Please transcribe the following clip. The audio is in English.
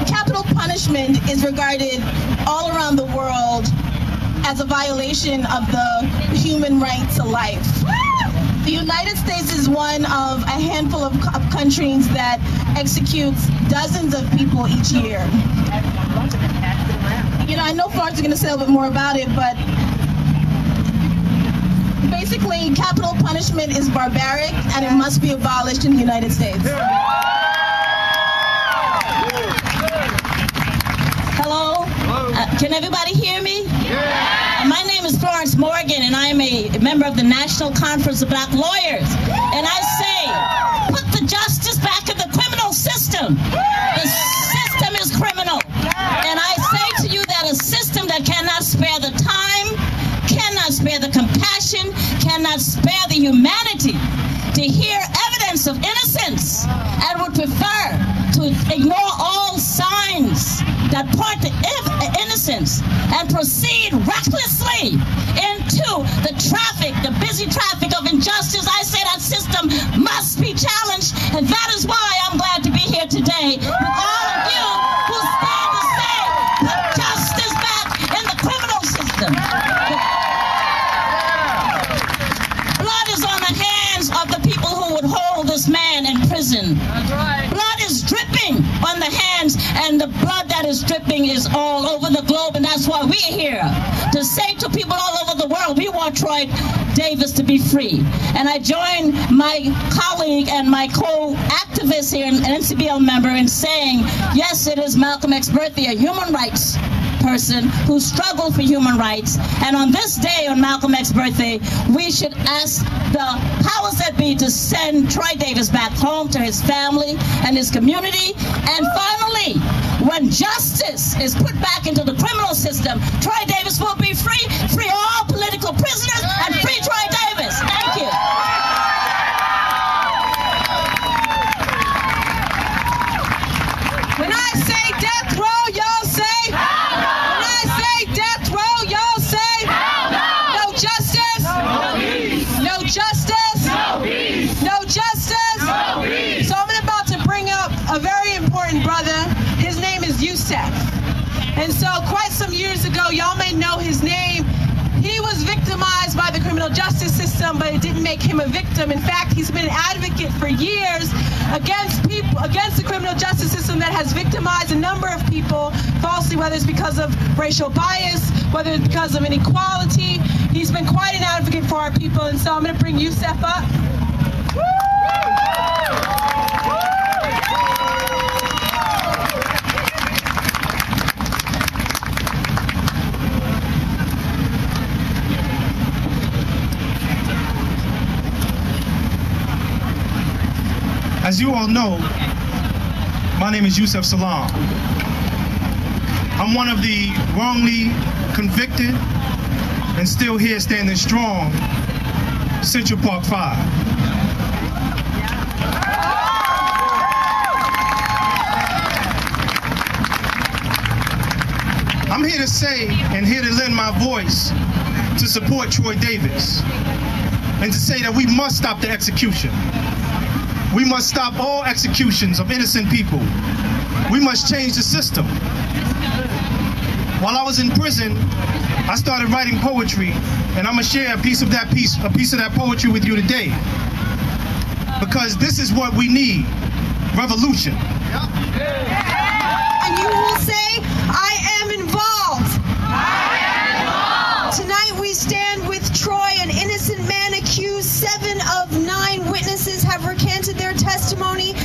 capital punishment is regarded all around the world as a violation of the human right to life. The United States is one of a handful of countries that executes dozens of people each year. You know, I know Florence is going to say a little bit more about it, but basically, capital punishment is barbaric and it must be abolished in the United States. Hello? Can everybody hear me? My name is Florence Morgan, and I am a member of the National Conference of Black Lawyers. And I say, put the justice back in the criminal system. The system is criminal. And I say to you that a system that cannot spare the time, cannot spare the compassion, cannot spare the humanity to hear evidence of innocence, and would prefer to ignore all signs that point to innocence and proceed recklessly into the traffic, the busy traffic of injustice. I say that system must be challenged, and that is why I'm glad to be here today with all of you who stand to say, put justice back in the criminal system. Blood is on the hands of the people who would hold this man in prison. That's right. Blood is dripping on the hands, and the blood that is dripping is all over the globe, and that's why we're here, to say to people all over the world, we want Troy Davis to be free. And I join my colleague and my co-activist here, an NCBL member, in saying, yes, it is Malcolm X birthday, a human rights person who struggled for human rights. And on this day, on Malcolm X's birthday, we should ask the powers that be to send Troy Davis back home to his family and his community. And finally, when justice is put back into the criminal system, Troy Davis will be free, free all political prisoners, and free Troy Davis. Thank you. When I say death row, y'all say? When I say death row, y'all say? No justice? No justice? No justice? So I'm about to bring up a very important brother. His name is Yusef. And so quite some years ago, y'all may know his name. He was victimized by the criminal justice system, but it didn't make him a victim. In fact, he's been an advocate for years against the criminal justice system that has victimized a number of people falsely, whether it's because of racial bias, whether it's because of inequality. He's been quite an advocate for our people, and so I'm going to bring Yusef up. As you all know, my name is Yusef Salaam. I'm one of the wrongly convicted and still here standing strong Central Park 5. I'm here to say and here to lend my voice to support Troy Davis and to say that we must stop the execution. We must stop all executions of innocent people. We must change the system. While I was in prison, I started writing poetry, and I'm gonna share a piece of that poetry with you today. Because this is what we need, revolution. And you will say, I am involved. Tonight we stand with Troy, an innocent man accused. 7 of 9 witnesses have recanted their testimony.